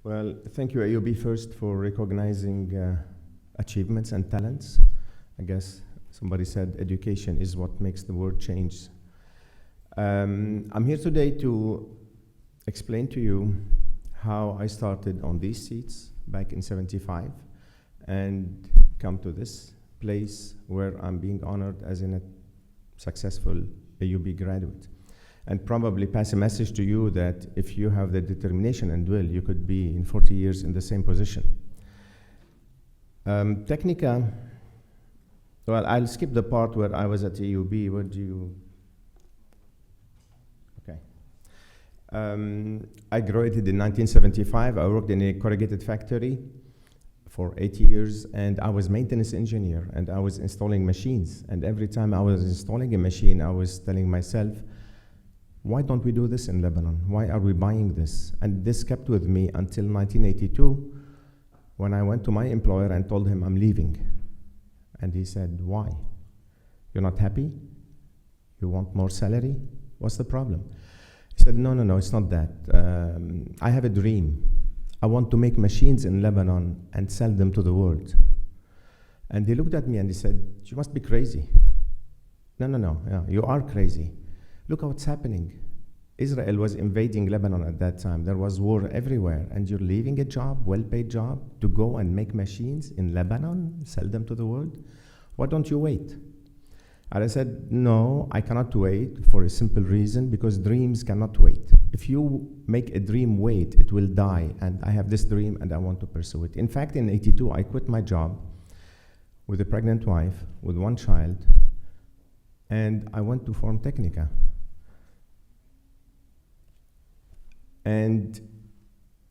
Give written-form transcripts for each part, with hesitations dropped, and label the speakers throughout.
Speaker 1: Well, thank you, AUB, first for recognizing achievements and talents. I guess somebody said education is what makes the world change. I'm here today to explain to you how I started on these seats back in '75 and come to this place where I'm being honored as a successful AUB graduate. And probably pass a message to you that if you have the determination and will, you could be in 40 years in the same position. Technica, well, I'll skip the part where I was at AUB. Where do you? Okay. I graduated in 1975. I worked in a corrugated factory for 8 years, and I was maintenance engineer, and I was installing machines. And every time I was installing a machine, I was telling myself, why don't we do this in Lebanon? Why are we buying this? And this kept with me until 1982, when I went to my employer and told him I'm leaving. And he said, why? You're not happy? You want more salary? What's the problem? He said, no, it's not that. I have a dream. I want to make machines in Lebanon and sell them to the world. And he looked at me and he said, you must be crazy. No, you are crazy. Look at what's happening. Israel was invading Lebanon at that time. There was war everywhere, and you're leaving a job, well-paid job, to go and make machines in Lebanon, sell them to the world? Why don't you wait? And I said, no, I cannot wait for a simple reason, because dreams cannot wait. If you make a dream wait, it will die, and I have this dream and I want to pursue it. In fact, in '82, I quit my job with a pregnant wife, with one child, and I went to form Technica. And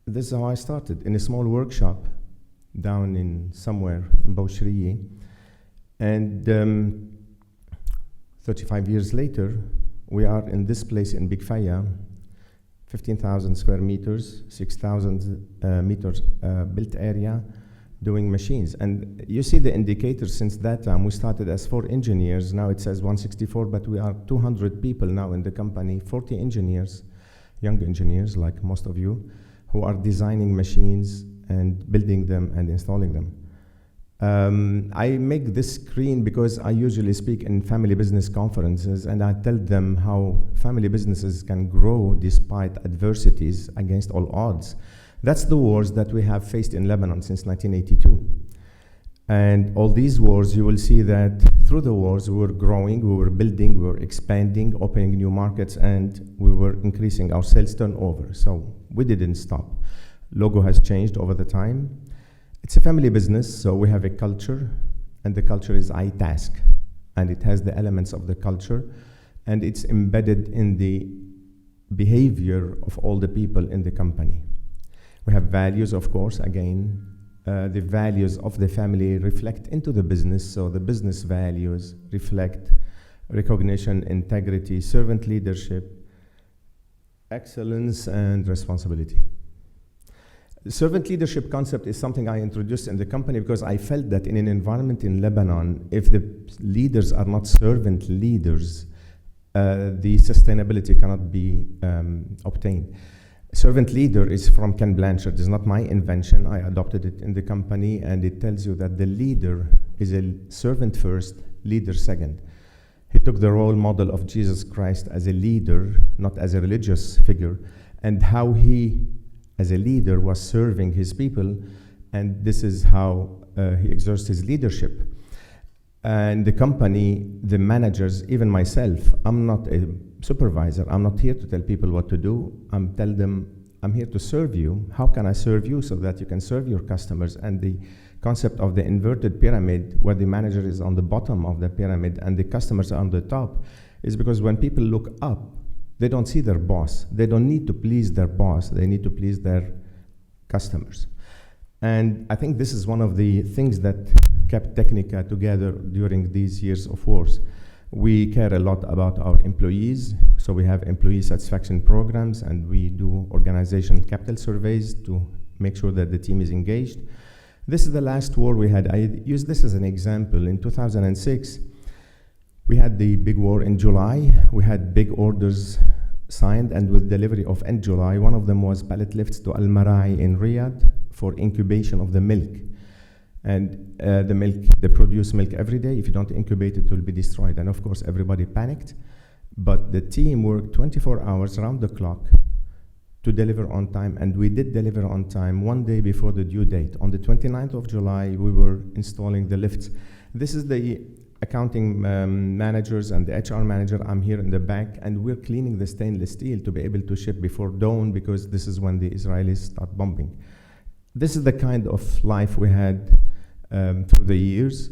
Speaker 1: this is how I started, in a small workshop down in somewhere in Boucherie. And 35 years later, we are in this place in Big Faya, 15,000 square meters, 6,000 meters built area, doing machines. And you see the indicators since that time. We started as 4 engineers. Now it says 164, but we are 200 people now in the company, 40 engineers, young engineers like most of you, who are designing machines and building them and installing them. I make this screen because I usually speak in family business conferences, and I tell them how family businesses can grow despite adversities, against all odds. That's the wars that we have faced in Lebanon since 1982. And all these wars, you will see that through the wars, we were growing, we were building, we were expanding, opening new markets, and we were increasing our sales turnover. So we didn't stop. Logo has changed over the time. It's a family business, so we have a culture, and the culture is iTask. And it has the elements of the culture, and it's embedded in the behavior of all the people in the company. We have values, of course, again. The values of the family reflect into the business, so the business values reflect recognition, integrity, servant leadership, excellence, and responsibility. The servant leadership concept is something I introduced in the company because I felt that in an environment in Lebanon, if the leaders are not servant leaders, the sustainability cannot be obtained. Servant leader is from Ken Blanchard. It's not my invention. I adopted it in the company, and it tells you that the leader is a servant first, leader second. He took the role model of Jesus Christ as a leader, not as a religious figure, and how he, as a leader, was serving his people, and this is how he exerts his leadership. And the company, the managers, even myself, I'm not a supervisor. I'm not here to tell people what to do. I'm tell them, I'm here to serve you. How can I serve you so that you can serve your customers? And the concept of the inverted pyramid, where the manager is on the bottom of the pyramid and the customers are on the top, is because when people look up, they don't see their boss. They don't need to please their boss. They need to please their customers. And I think this is one of the things that kept Technica together during these years of wars. We care a lot about our employees, so we have employee satisfaction programs, and we do organizational capital surveys to make sure that the team is engaged. This is the last war we had. I use this as an example. In 2006, we had the big war in July. We had big orders signed and with delivery of end July. One of them was pallet lifts to Al Marai in Riyadh for incubation of the milk. And the milk, they produce milk every day. If you don't incubate it, it will be destroyed. And of course, everybody panicked. But the team worked 24 hours around the clock to deliver on time. And we did deliver on time one day before the due date. On the 29th of July, we were installing the lifts. This is the accounting managers and the HR manager. I'm here in the back, and we're cleaning the stainless steel to be able to ship before dawn, because this is when the Israelis start bombing. This is the kind of life we had through the years.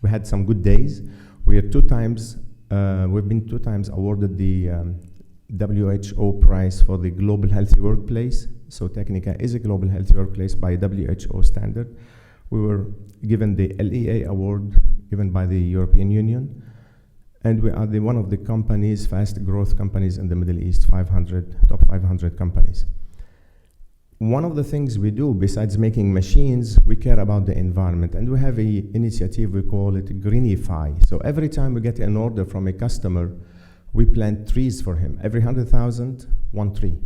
Speaker 1: We had some good days. We've been 2 times awarded the WHO prize for the Global Healthy Workplace. So Technica is a Global Healthy Workplace by WHO standard. We were given the LEA award given by the European Union. And we are one of the companies, fast growth companies in the Middle East, top 500 companies. One of the things we do, besides making machines, we care about the environment. And we have an initiative, we call it Greenify. So every time we get an order from a customer, we plant trees for him. Every 100,000, 1 tree.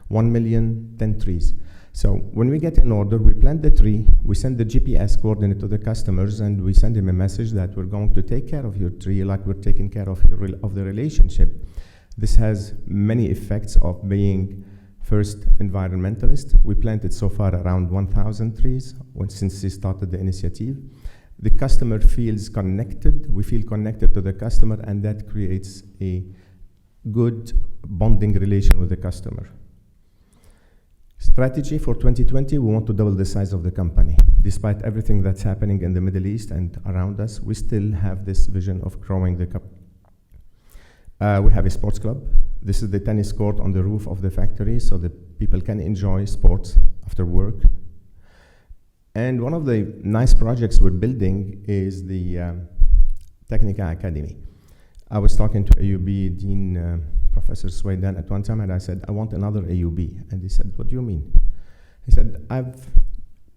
Speaker 1: 1 million, 10 trees. So when we get an order, we plant the tree, we send the GPS coordinate to the customers, and we send him a message that we're going to take care of your tree like we're taking care of the relationship. This has many effects of being first environmentalist. We planted so far around 1,000 trees since we started the initiative. The customer feels connected. We feel connected to the customer, and that creates a good bonding relation with the customer. Strategy for 2020, we want to double the size of the company. Despite everything that's happening in the Middle East and around us, we still have this vision of growing the company. We have a sports club. This is the tennis court on the roof of the factory, so that people can enjoy sports after work. And one of the nice projects we're building is the Technica Academy. I was talking to AUB Dean Professor Swaydan at one time, and I said, I want another AUB. And he said, what do you mean? He said, I've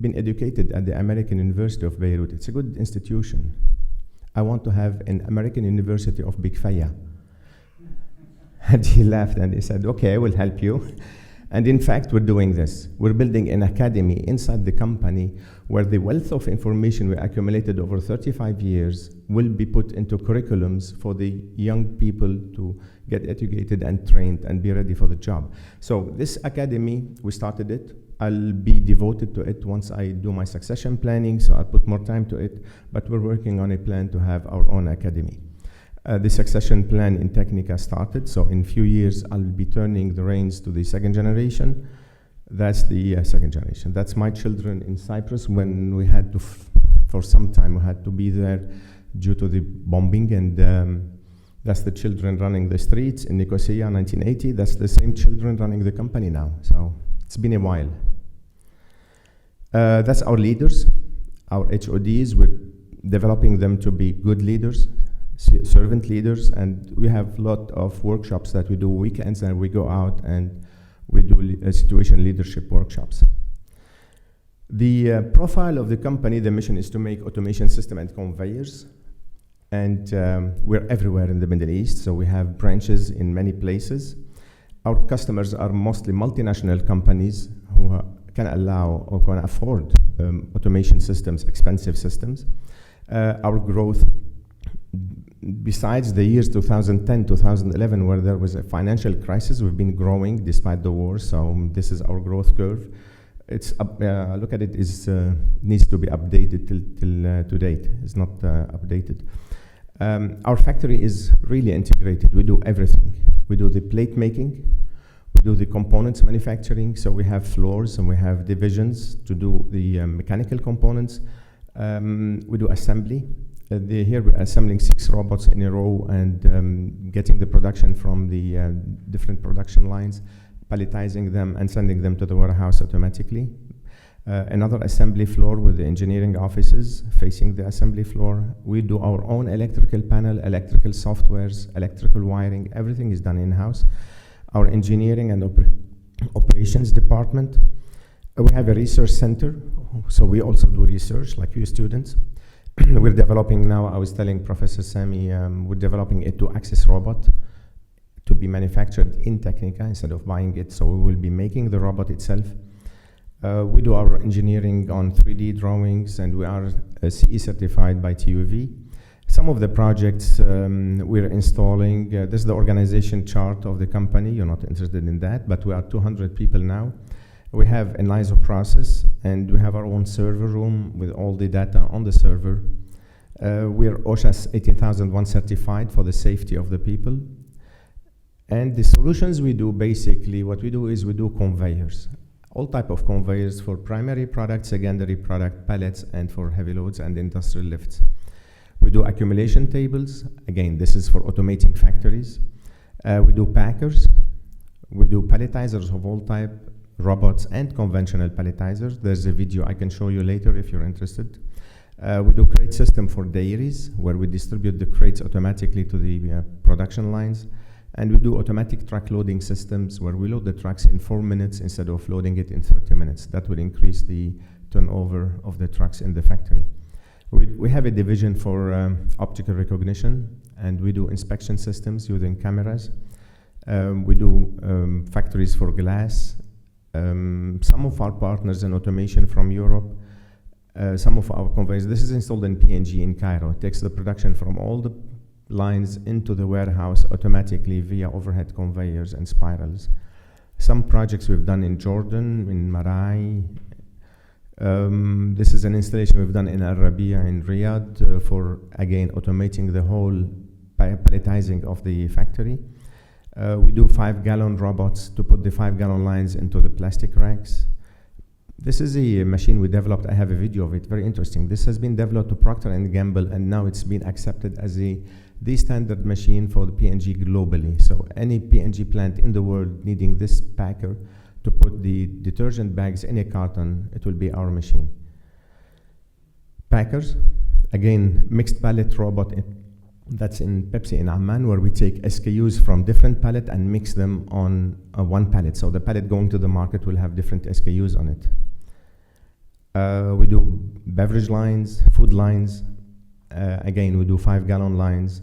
Speaker 1: been educated at the American University of Beirut. It's a good institution. I want to have an American University of Big Faya. And he laughed and he said, okay, we'll help you. And in fact, we're doing this. We're building an academy inside the company where the wealth of information we accumulated over 35 years will be put into curriculums for the young people to get educated and trained and be ready for the job. So this academy, we started it. I'll be devoted to it once I do my succession planning, so I'll put more time to it. But we're working on a plan to have our own academy. The succession plan in Technica started, so in a few years I'll be turning the reins to the second generation. That's the second generation. That's my children in Cyprus when we had to, for some time, we had to be there due to the bombing, and that's the children running the streets in Nicosia, 1980. That's the same children running the company now, so it's been a while. That's our leaders, our HODs. We're developing them to be good leaders, servant leaders, and we have a lot of workshops that we do weekends, and we go out and we do situation leadership workshops. The profile of the company, the mission is to make automation system and conveyors, and we're everywhere in the Middle East, so we have branches in many places. Our customers are mostly multinational companies who can allow or can afford automation systems, expensive systems. Our growth, besides the years 2010, 2011, where there was a financial crisis, we've been growing despite the war, so this is our growth curve. It's look at it, needs to be updated till to date. It's not updated. Our factory is really integrated. We do everything. We do the plate making, we do the components manufacturing, so we have floors and we have divisions to do the mechanical components. We do assembly. Here we're assembling 6 robots in a row and getting the production from the different production lines, palletizing them and sending them to the warehouse automatically. Another assembly floor with the engineering offices facing the assembly floor. We do our own electrical panel, electrical softwares, electrical wiring, everything is done in-house. Our engineering and operations department. We have a research center, so we also do research like you students. We're developing now, I was telling Professor Sami, we're developing a 2-axis robot to be manufactured in Technica instead of buying it. So we will be making the robot itself. We do our engineering on 3D drawings, and we are CE certified by TUV. Some of the projects we're installing, this is the organization chart of the company. You're not interested in that, but we are 200 people now. We have an ISO process, and we have our own server room with all the data on the server. We're OSHA 18001 certified for the safety of the people. And the solutions we do, basically, what we do is we do conveyors. All type of conveyors for primary product, secondary product, pallets, and for heavy loads and industrial lifts. We do accumulation tables. Again, this is for automating factories. We do packers. We do palletizers of all type, robots and conventional palletizers. There's a video I can show you later if you're interested. We do crate system for dairies, where we distribute the crates automatically to the production lines. And we do automatic truck loading systems, where we load the trucks in 4 minutes instead of loading it in 30 minutes. That will increase the turnover of the trucks in the factory. We have a division for optical recognition, and we do inspection systems using cameras. We do factories for glass. Some of our partners in automation from Europe, some of our conveyors. This is installed in PNG in Cairo. It takes the production from all the lines into the warehouse automatically via overhead conveyors and spirals. Some projects we've done in Jordan, in Marai. This is an installation we've done in Al Rabia in Riyadh for, again, automating the whole palletizing of the factory. We do 5-gallon robots to put the 5-gallon lines into the plastic racks. This is a machine we developed. I have a video of it, very interesting. This has been developed to Procter & Gamble, and now it's been accepted as the standard machine for the P&G globally. So any P&G plant in the world needing this packer to put the detergent bags in a carton, it will be our machine. Packers, again, mixed pallet robot. That's in Pepsi in Amman, where we take SKUs from different pallet and mix them on one pallet. So the pallet going to the market will have different SKUs on it. We do beverage lines, food lines. Again, we do 5-gallon lines.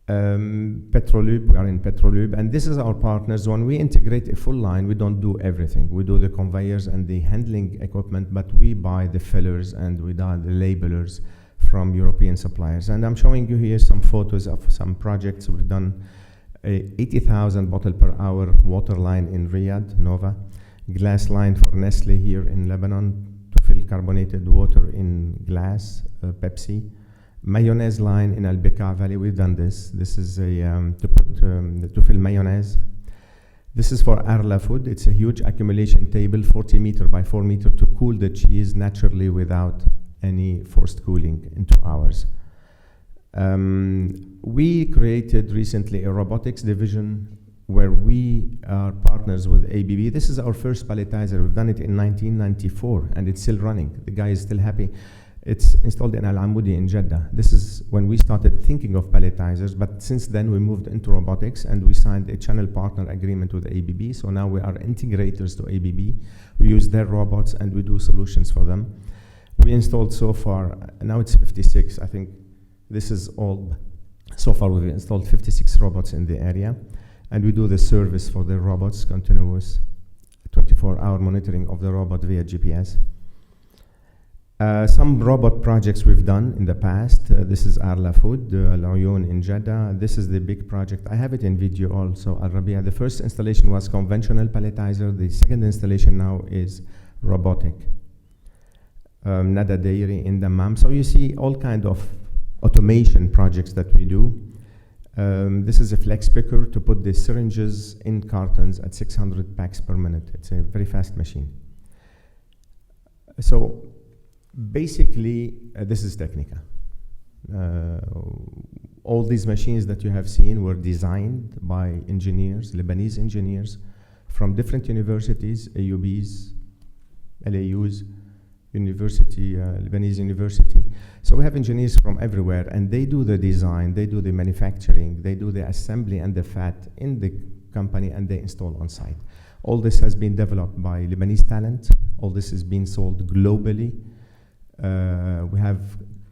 Speaker 1: Petrolube, we are in Petrolube, and this is our partners. When we integrate a full line, we don't do everything. We do the conveyors and the handling equipment, but we buy the fillers and we buy the labelers from European suppliers. And I'm showing you here some photos of some projects. We've done a 80,000 bottle per hour water line in Riyadh, Nova, glass line for Nestle here in Lebanon to fill carbonated water in glass, Pepsi. Mayonnaise line in Al Bekaa Valley, we've done this. This is to fill mayonnaise. This is for Arla Food. It's a huge accumulation table, 40 meter by 4 meter, to cool the cheese naturally without any forced cooling in 2 hours. We created recently a robotics division where we are partners with ABB. This is our first palletizer. We've done it in 1994, and it's still running. The guy is still happy. It's installed in Al Amoudi in Jeddah. This is when we started thinking of palletizers, but since then we moved into robotics, and we signed a channel partner agreement with ABB. So now we are integrators to ABB. We use their robots and we do solutions for them. We installed so far, now it's 56. I think this is all. So far we've installed 56 robots in the area, and we do the service for the robots, continuous 24-hour monitoring of the robot via GPS. Some robot projects we've done in the past. This is Arla Food, Al Uyun in Jeddah. This is the big project. I have it in video also, Al Rabia. The first installation was conventional palletizer. The second installation now is robotic. Nada Dairy in Dammam. So you see all kind of automation projects that we do. This is a flex picker to put the syringes in cartons at 600 packs per minute. It's a very fast machine. So basically, this is Technica. All these machines that you have seen were designed by engineers, Lebanese engineers, from different universities, AUBs, LAUs, Lebanese University. So we have engineers from everywhere, and they do the design, they do the manufacturing, they do the assembly and the FAT in the company, and they install on site. All this has been developed by Lebanese talent. All this is being sold globally. We have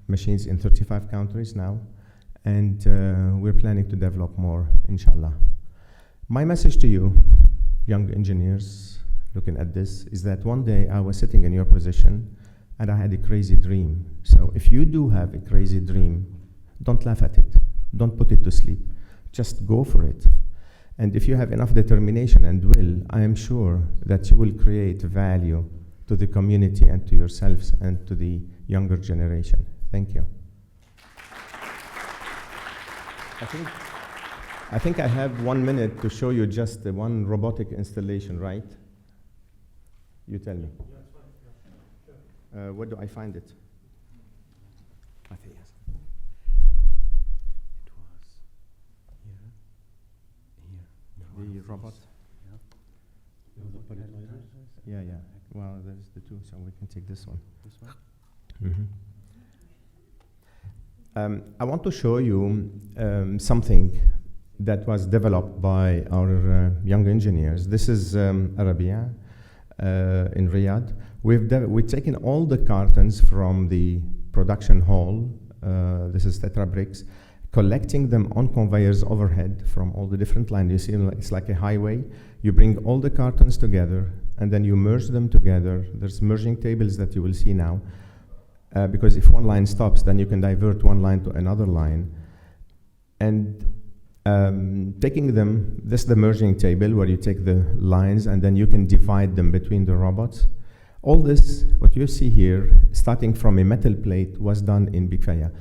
Speaker 1: machines in 35 countries now, and we're planning to develop more, inshallah. My message to you, young engineers looking at this, is that one day I was sitting in your position and I had a crazy dream. So if you do have a crazy dream, don't laugh at it. Don't put it to sleep. Just go for it. And if you have enough determination and will, I am sure that you will create value to the community and to yourselves and to the younger generation. Thank you. I think I have 1 minute to show you just the one robotic installation, right? You tell me.
Speaker 2: Yeah, it's fine. Yeah. Sure.
Speaker 1: Where do I find it? I think yes.
Speaker 3: It was here, here.
Speaker 1: The robot?
Speaker 3: Yeah.
Speaker 2: Those are palletizers?
Speaker 1: Yeah, yeah. Well, there's the two, so we can take this one.
Speaker 3: This one?
Speaker 1: I want to show you something that was developed by our young engineers. This is Arabia in Riyadh. We've taken all the cartons from the production hall. This is Tetra Bricks, collecting them on conveyors overhead from all the different lines. You see, it's like a highway. You bring all the cartons together, and then you merge them together. There's merging tables that you will see now. Because if one line stops, then you can divert one line to another line. And taking them, this is the merging table where you take the lines and then you can divide them between the robots. All this, what you see here, starting from a metal plate, was done in Bikfaya.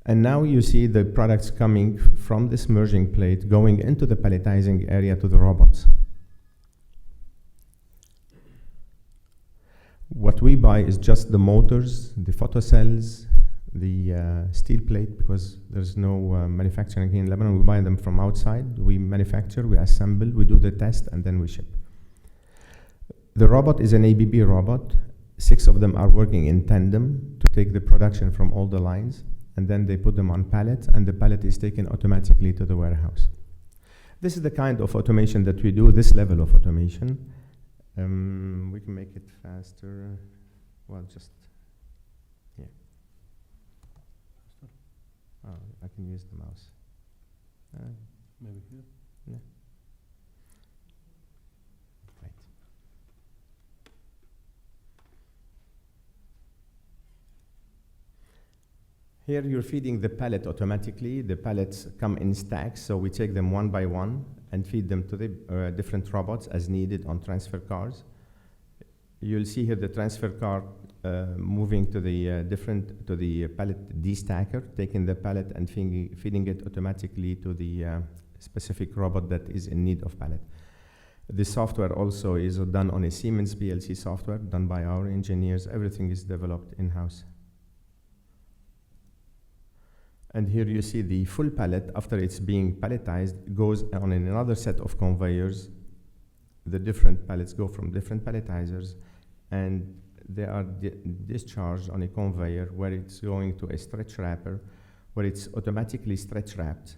Speaker 1: And now you see the products coming from this merging plate going into the palletizing area to the robots. What we buy is just the motors, the photocells, the steel plate, because there's no manufacturing here in Lebanon. We buy them from outside. We manufacture, we assemble, we do the test, and then we ship. The robot is an ABB robot. 6 of them are working in tandem to take the production from all the lines, and then they put them on pallets, and the pallet is taken automatically to the warehouse. This is the kind of automation that we do, this level of automation. We can make it faster. Well, just, yeah. Oh, I can use the mouse.
Speaker 2: Maybe here.
Speaker 1: Yeah. Right. Here you're feeding the pallet automatically. The pallets come in stacks, so we take them one by one and feed them to the different robots as needed on transfer cars. You'll see here the transfer car moving to the pallet destacker, taking the pallet and feeding it automatically to the specific robot that is in need of pallet. The software also is done on a Siemens PLC software done by our engineers. Everything is developed in-house. And here you see the full pallet, after it's being palletized, goes on another set of conveyors. The different pallets go from different palletizers, and they are discharged on a conveyor where it's going to a stretch wrapper, where it's automatically stretch wrapped.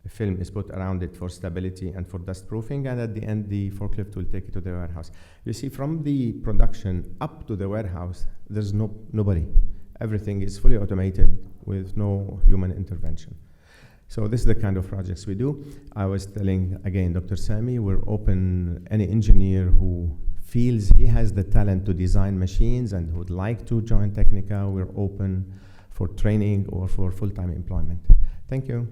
Speaker 1: A film is put around it for stability and for dust proofing, and at the end, the forklift will take it to the warehouse. You see, from the production up to the warehouse, there's nobody. Everything is fully automated with no human intervention. So this is the kind of projects we do. I was telling, again, Dr. Sami, we're open, any engineer who feels he has the talent to design machines and would like to join Technica, we're open for training or for full-time employment. Thank you.